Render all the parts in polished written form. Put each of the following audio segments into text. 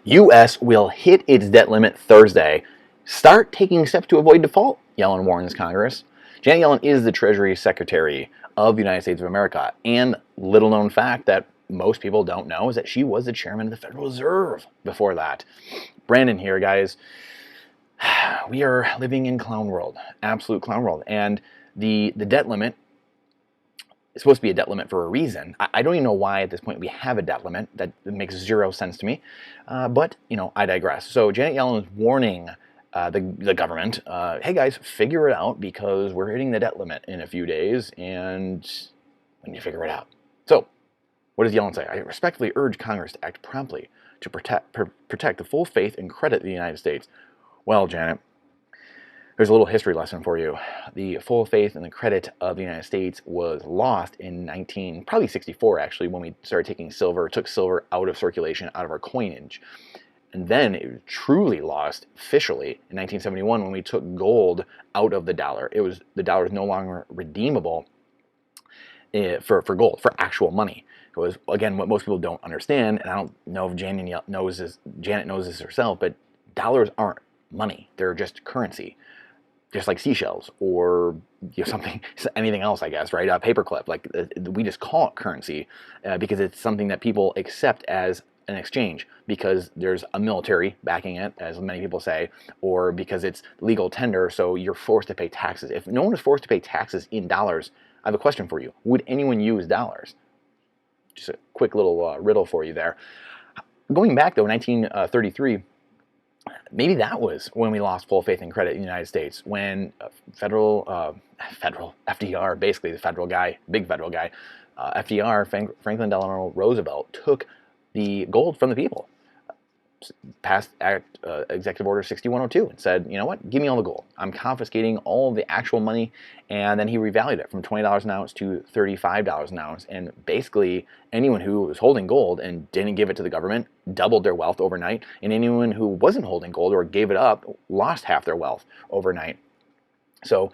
U.S. will hit its debt limit Thursday. Start taking steps to avoid default, Yellen warns Congress. Janet Yellen is the Treasury Secretary of the United States of America, and little known fact that most people don't know is that she was the chairman of the Federal Reserve before that. Brandon here, guys. We are living in clown world, absolute clown world, and the debt limit is supposed to be a debt limit for a reason. I don't even know why at this point we have a debt limit. That makes zero sense to me, but I digress. So Janet Yellen is warning the government, hey guys, figure it out because we're hitting the debt limit in a few days, and when you figure it out. So what does Yellen say? I respectfully urge Congress to act promptly to protect the full faith and credit of the United States. Well, Janet, there's a little history lesson for you. The full faith and the credit of the United States was lost in probably 64 actually, when we started taking silver, took silver out of circulation, out of our coinage. And then it was truly lost officially in 1971 when we took gold out of the dollar. The dollar is no longer redeemable for gold, for actual money. It was, again, what most people don't understand, and I don't know if Janet knows this herself, but dollars aren't money. They're just currency. Just like seashells or anything else, I guess, right? A paperclip. Like we just call it currency because it's something that people accept as an exchange because there's a military backing it, as many people say, or because it's legal tender, so you're forced to pay taxes. If no one is forced to pay taxes in dollars, I have a question for you. Would anyone use dollars? Just a quick little riddle for you there. Going back, though, 1933, maybe that was when we lost full faith and credit in the United States, when federal FDR, basically the federal guy, big federal guy, FDR, Franklin Delano Roosevelt, took the gold from the people, passed Executive Order 6102 and said, you know what, give me all the gold. I'm confiscating all of the actual money, and then he revalued it from $20 an ounce to $35 an ounce, and basically anyone who was holding gold and didn't give it to the government doubled their wealth overnight, and anyone who wasn't holding gold or gave it up lost half their wealth overnight. So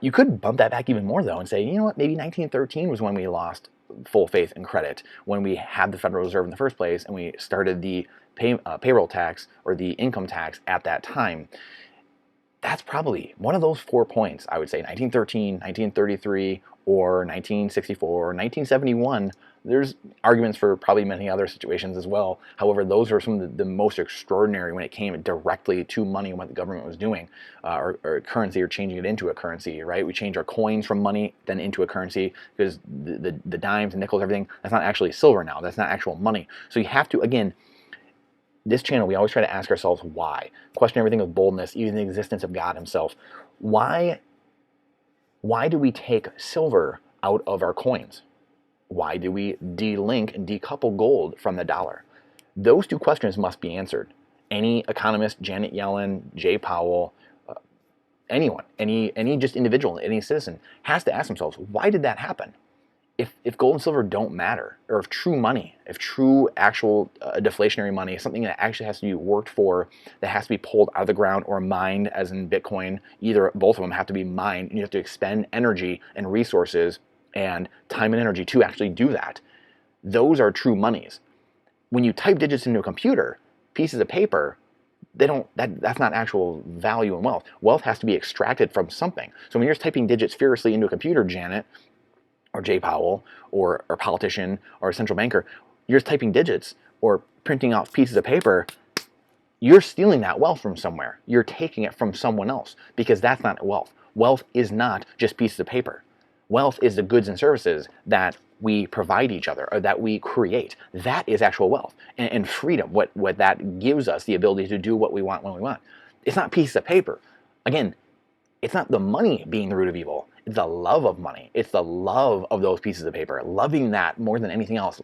you could bump that back even more, though, and say, you know what, maybe 1913 was when we lost full faith and credit, when we had the Federal Reserve in the first place and we started the payroll tax or the income tax at that time. That's probably one of those 4 points, I would say, 1913, 1933, or 1964, or 1971. There's arguments for probably many other situations as well. However, those are some of the most extraordinary when it came directly to money and what the government was doing, or currency, or changing it into a currency, right? We change our coins from money then into a currency because the dimes and nickels, everything, that's not actually silver now. That's not actual money. So you have to, again, this channel, we always try to ask ourselves why. Question everything with boldness, even the existence of God himself. Why do we take silver out of our coins? Why do we de-link and decouple gold from the dollar? Those two questions must be answered. Any economist, Janet Yellen, Jay Powell, anyone, any just individual, any citizen has to ask themselves, why did that happen? If gold and silver don't matter, or if true money, if true actual deflationary money is something that actually has to be worked for, that has to be pulled out of the ground or mined, as in Bitcoin, both of them have to be mined, and you have to expend energy and resources and time and energy to actually do that. Those are true monies. When you type digits into a computer, pieces of paper, that's not actual value and wealth. Wealth has to be extracted from something. So when you're just typing digits furiously into a computer, Janet, or Jay Powell, or a politician, or a central banker, you're just typing digits or printing out pieces of paper, you're stealing that wealth from somewhere. You're taking it from someone else, because that's not wealth. Wealth is not just pieces of paper. Wealth is the goods and services that we provide each other, or that we create. That is actual wealth. And freedom, what that gives us the ability to do what we want when we want. It's not pieces of paper. Again, it's not the money being the root of evil. It's the love of money. It's the love of those pieces of paper. Loving that more than anything else.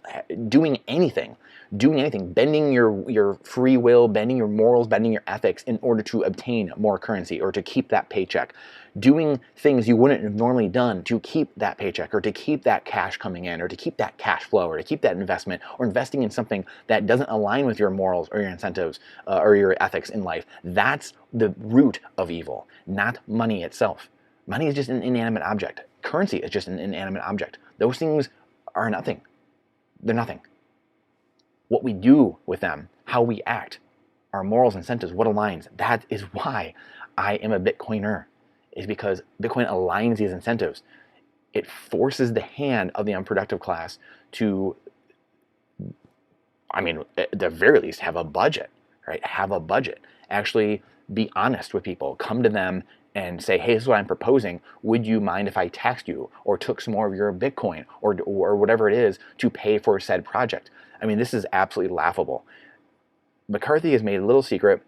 Doing anything, bending your free will, bending your morals, bending your ethics in order to obtain more currency or to keep that paycheck. Doing things you wouldn't have normally done to keep that paycheck, or to keep that cash coming in, or to keep that cash flow, or to keep that investment, or investing in something that doesn't align with your morals or your incentives or your ethics in life. That's the root of evil, not money itself. Money is just an inanimate object. Currency is just an inanimate object. Those things are nothing. They're nothing. What we do with them, how we act, our morals, incentives, what aligns. That is why I am a Bitcoiner, is because Bitcoin aligns these incentives. It forces the hand of the unproductive class to, I mean, at the very least, have a budget, right? Have a budget. Actually be honest with people. Come to them and say, hey, this is what I'm proposing. Would you mind if I taxed you or took some more of your Bitcoin or whatever it is to pay for said project? I mean, this is absolutely laughable. McCarthy has made a little secret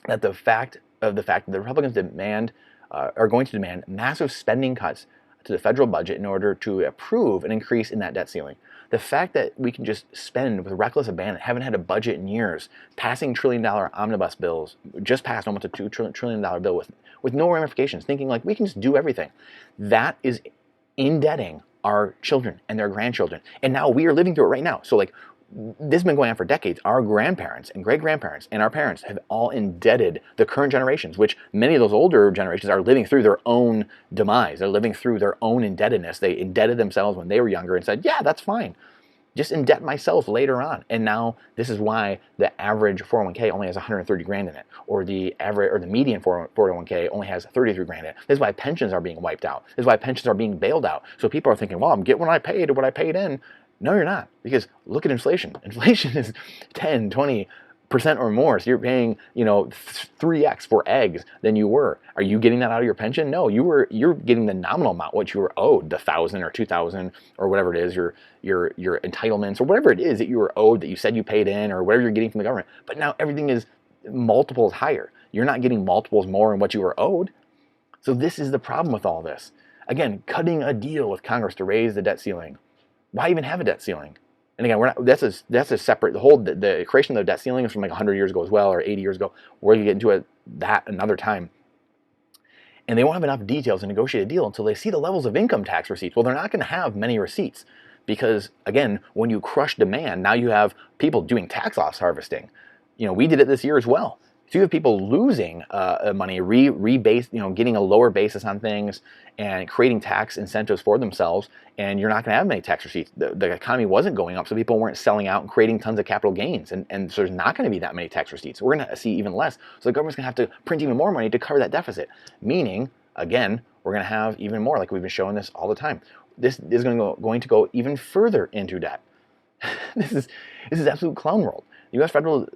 that the fact that the Republicans are going to demand massive spending cuts to the federal budget in order to approve an increase in that debt ceiling. The fact that we can just spend with reckless abandon, haven't had a budget in years, passing trillion-dollar omnibus bills, just passed almost a $2 trillion bill with no ramifications, thinking like we can just do everything. That is indebting our children and their grandchildren. And now we are living through it right now. So like, this has been going on for decades. Our grandparents and great-grandparents and our parents have all indebted the current generations, which many of those older generations are living through their own demise. They're living through their own indebtedness. They indebted themselves when they were younger and said, yeah, that's fine. Just indebt myself later on. And now this is why the average 401k only has 130 grand in it, or the median 401k only has 33 grand in it. This is why pensions are being wiped out. This is why pensions are being bailed out. So people are thinking, well, I'm getting what I paid in. No, you're not, because look at inflation. Inflation is 10, 20% or more. So you're paying, 3x for eggs than you were. Are you getting that out of your pension? No, you're getting the nominal amount, what you were owed, the 1,000 or 2,000 or whatever it is, your entitlements or whatever it is that you were owed that you said you paid in, or whatever you're getting from the government. But now everything is multiples higher. You're not getting multiples more in what you were owed. So this is the problem with all this. Again, cutting a deal with Congress to raise the debt ceiling. Why even have a debt ceiling? And again, that's a separate, the creation of the debt ceiling is from like 100 years ago as well, or 80 years ago. We're going to get into that another time. And they won't have enough details to negotiate a deal until they see the levels of income tax receipts. Well, they're not going to have many receipts because, again, when you crush demand, now you have people doing tax loss harvesting. We did it this year as well. So you have people losing money, getting a lower basis on things and creating tax incentives for themselves, and you're not going to have many tax receipts. The economy wasn't going up, so people weren't selling out and creating tons of capital gains, and so there's not going to be that many tax receipts. We're going to see even less. So the government's going to have to print even more money to cover that deficit, meaning, again, we're going to have even more, like we've been showing this all the time. This is going to go even further into debt. This is absolute clown world. U.S. federal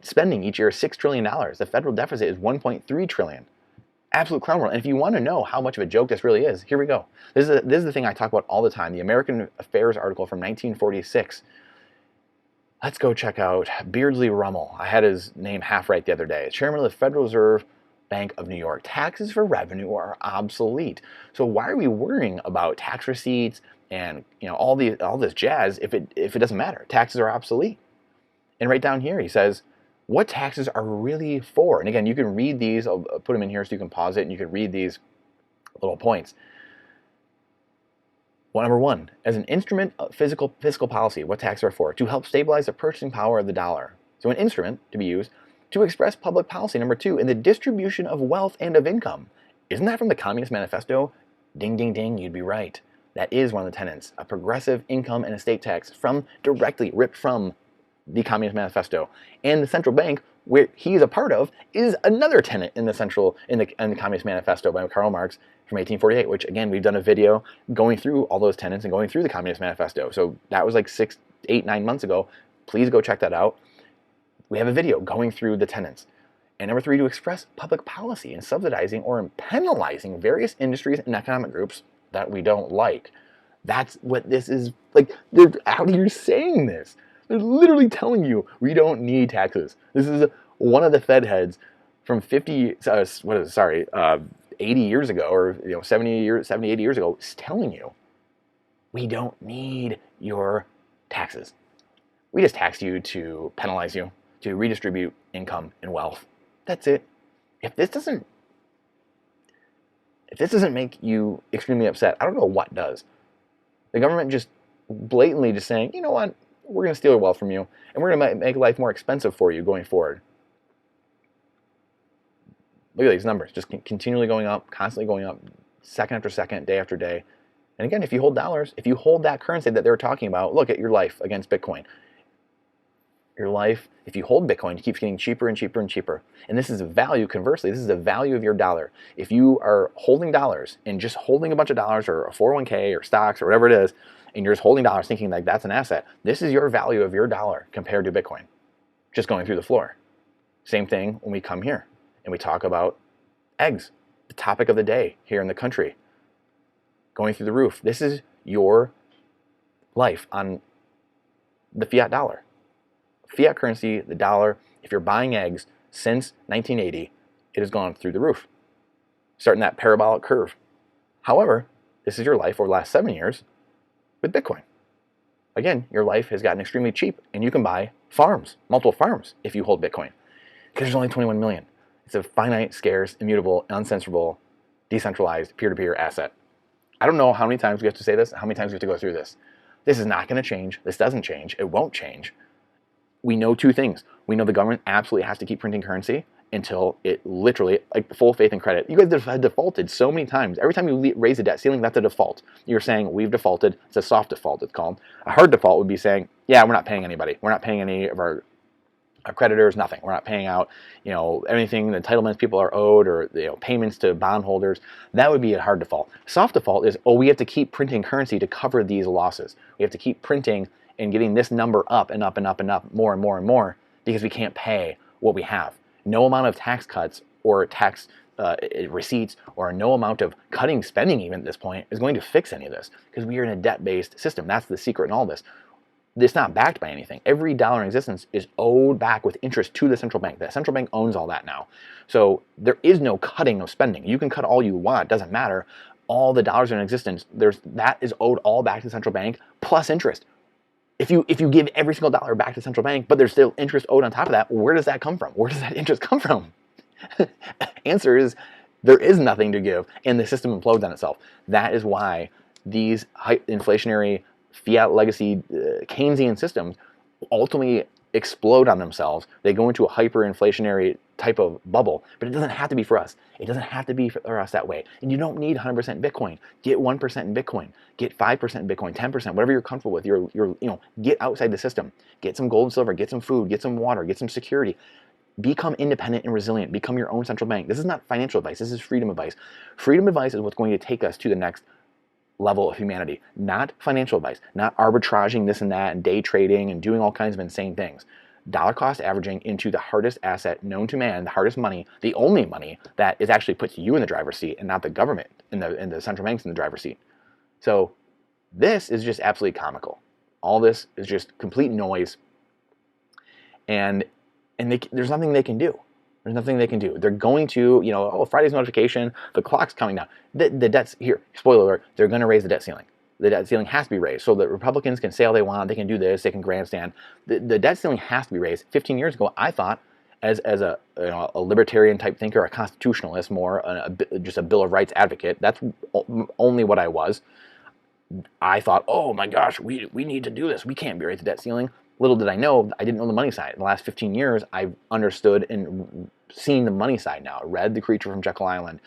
spending each year is $6 trillion. The federal deficit is $1.3 trillion. Absolute clown world. And if you want to know how much of a joke this really is, here we go. This is the thing I talk about all the time. The American Affairs article from 1946. Let's go check out Beardsley Rummel. I had his name half right the other day. Chairman of the Federal Reserve Bank of New York. Taxes for revenue are obsolete. So why are we worrying about tax receipts and all this jazz if it doesn't matter? Taxes are obsolete. And right down here, he says, what taxes are really for? And again, you can read these. I'll put them in here so you can pause it and you can read these little points. Well, number one, as an instrument of fiscal policy, what taxes are for? To help stabilize the purchasing power of the dollar. So an instrument to be used to express public policy. Number two, in the distribution of wealth and of income. Isn't that from the Communist Manifesto? Ding, ding, ding, you'd be right. That is one of the tenets, a progressive income and estate tax directly ripped from the Communist Manifesto. And the central bank, where he's a part of, is another tenet in the Communist Manifesto by Karl Marx from 1848, which again, we've done a video going through all those tenets and going through the Communist Manifesto. So that was like 6, 8, 9 months ago. Please go check that out. We have a video going through the tenets. And number three, to express public policy in subsidizing or in penalizing various industries and economic groups that we don't like. That's what this is like. They're out here saying this. They're literally telling you we don't need taxes. This is one of the Fed heads from 80 years ago, or 70, 80 years ago, is telling you we don't need your taxes. We just tax you to penalize you, to redistribute income and wealth. That's it. If this doesn't make you extremely upset, I don't know what does. The government just blatantly just saying, you know what? We're going to steal your wealth from you, and we're going to make life more expensive for you going forward. Look at these numbers, just continually going up, constantly going up, second after second, day after day. And again, if you hold dollars, if you hold that currency that they're talking about, look at your life against Bitcoin. Your life, if you hold Bitcoin, keeps getting cheaper and cheaper and cheaper. And this is a value, conversely, this is the value of your dollar. If you are holding dollars and just holding a bunch of dollars or a 401k or stocks or whatever it is, and you're just holding dollars thinking like that's an asset, this is your value of your dollar compared to Bitcoin, just going through the floor. Same thing when we come here and we talk about eggs, the topic of the day here in the country, going through the roof. This is your life on the fiat dollar. Fiat currency, the dollar, if you're buying eggs since 1980, it has gone through the roof, starting that parabolic curve. However, this is your life over the last 7 years with Bitcoin. Again, your life has gotten extremely cheap, and you can buy farms, multiple farms, if you hold Bitcoin, because there's only 21 million. It's a finite, scarce, immutable, uncensorable, decentralized, peer-to-peer asset. I don't know how many times we have to say this, how many times we have to go through this. This is not going to change. This doesn't change. It won't change. We know two things. We know the government absolutely has to keep printing currency until it literally, like full faith and credit. You guys have defaulted so many times. Every time you raise the debt ceiling, that's a default. You're saying we've defaulted. It's a soft default, it's called. A hard default would be saying, yeah, we're not paying anybody. We're not paying any of our creditors, nothing. We're not paying out, anything, the entitlements people are owed, or payments to bondholders. That would be a hard default. Soft default is, we have to keep printing currency to cover these losses. We have to keep printing and getting this number up and up and up and up, more and more and more, because we can't pay what we have. No amount of tax cuts or tax receipts, or no amount of cutting spending even at this point is going to fix any of this, because we are in a debt-based system. That's the secret in all this. It's not backed by anything. Every dollar in existence is owed back with interest to the central bank. The central bank owns all that now. So there is no cutting of spending. You can cut all you want, doesn't matter. All the dollars in existence, that is owed all back to the central bank plus interest. If you give every single dollar back to the central bank, but there's still interest owed on top of that, where does that come from? Where does that interest come from? Answer is, there is nothing to give, and the system implodes on itself. That is why these inflationary fiat legacy Keynesian systems ultimately explode on themselves. They go into a hyperinflationary type of bubble, but it doesn't have to be for us. It doesn't have to be for us that way. And you don't need 100% Bitcoin. Get 1% in Bitcoin. Get 5% in Bitcoin, 10%, whatever you're comfortable with. Get outside the system. Get some gold and silver. Get some food. Get some water. Get some security. Become independent and resilient. Become your own central bank. This is not financial advice. This is freedom advice. Freedom advice is what's going to take us to the next level of humanity, not financial advice, not arbitraging this and that and day trading and doing all kinds of insane things. Dollar cost averaging into the hardest asset known to man, the hardest money, the only money that is actually puts you in the driver's seat and not the government and the central banks in the driver's seat. So this is just absolutely comical. All this is just complete noise, and there's nothing they can do. There's nothing they can do. They're going to, Friday's notification, the clock's coming down. The debt's here. Spoiler alert, they're going to raise the debt ceiling. The debt ceiling has to be raised so that Republicans can say all they want. They can do this. They can grandstand. The debt ceiling has to be raised. 15 years ago, I thought, as a libertarian type thinker, a constitutionalist, more just a Bill of Rights advocate. That's only what I was. I thought, oh my gosh, we need to do this. We can't raise the debt ceiling. Little did I know, I didn't know the money side. In the last 15 years, I've understood and seen the money side now. I read The Creature from Jekyll Island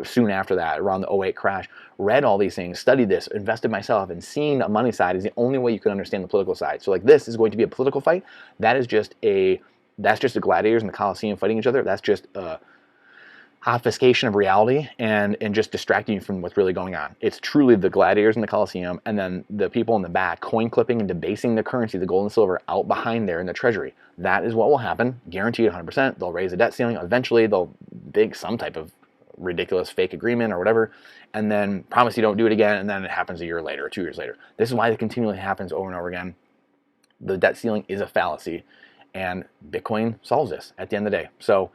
soon after that, around the '08 crash. Read all these things, studied this, invested myself, and seeing the money side is the only way you can understand the political side. So like, this is going to be a political fight. That's just the gladiators in the Colosseum fighting each other. That's just obfuscation of reality and just distracting you from what's really going on. It's truly the gladiators in the Colosseum, and then the people in the back coin clipping and debasing the currency, the gold and silver, out behind there in the treasury. That is what will happen, guaranteed 100%. They'll raise the debt ceiling. Eventually, they'll make some type of ridiculous fake agreement or whatever, and then promise you don't do it again, and then it happens a year later or 2 years later. This is why it continually happens over and over again. The debt ceiling is a fallacy, and Bitcoin solves this at the end of the day. So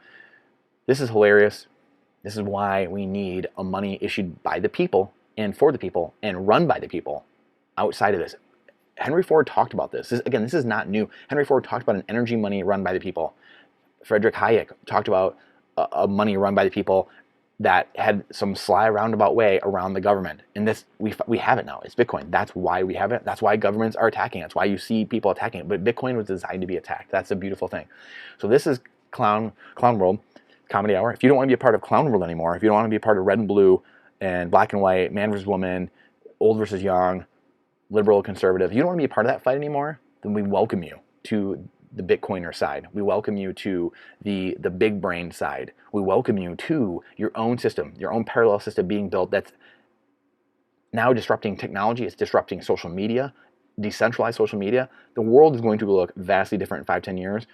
this is hilarious. This is why we need a money issued by the people and for the people and run by the people outside of this. Henry Ford talked about this. This is not new. Henry Ford talked about an energy money run by the people. Friedrich Hayek talked about a money run by the people that had some sly roundabout way around the government. And this, we have it now. It's Bitcoin. That's why we have it. That's why governments are attacking it. That's why you see people attacking it. But Bitcoin was designed to be attacked. That's a beautiful thing. So this is Clown World Comedy Hour. If you don't want to be a part of Clown World anymore, if you don't want to be a part of red and blue and black and white, man versus woman, old versus young, liberal, conservative, if you don't want to be a part of that fight anymore, then we welcome you to the Bitcoiner side. We welcome you to the big brain side. We welcome you to your own system, your own parallel system being built that's now disrupting technology. It's disrupting social media, decentralized social media. The world is going to look vastly different in 5-10 years.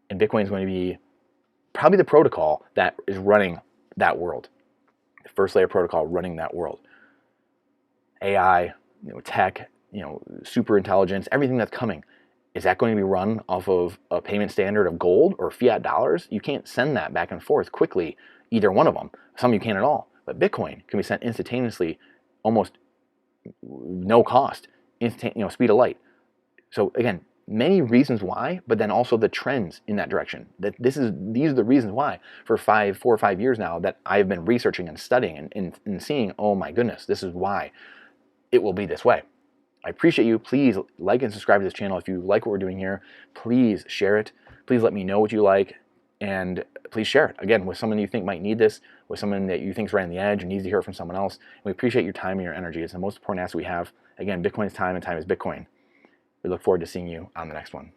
And Bitcoin is going to be probably the protocol that is running that world. The first layer protocol running that world. AI, tech, super intelligence, everything that's coming. Is that going to be run off of a payment standard of gold or fiat dollars? You can't send that back and forth quickly, either one of them. Some you can't at all. But Bitcoin can be sent instantaneously, almost no cost, speed of light. So again, many reasons why, but then also the trends in that direction. These are the reasons why for 4 or 5 years now that I've been researching and studying and seeing, oh my goodness, this is why it will be this way. I appreciate you. Please like and subscribe to this channel. If you like what we're doing here, please share it. Please let me know what you like, and please share it, again, with someone you think might need this, with someone that you think is right on the edge and needs to hear it from someone else. And we appreciate your time and your energy. It's the most important asset we have. Again, Bitcoin is time, and time is Bitcoin. We look forward to seeing you on the next one.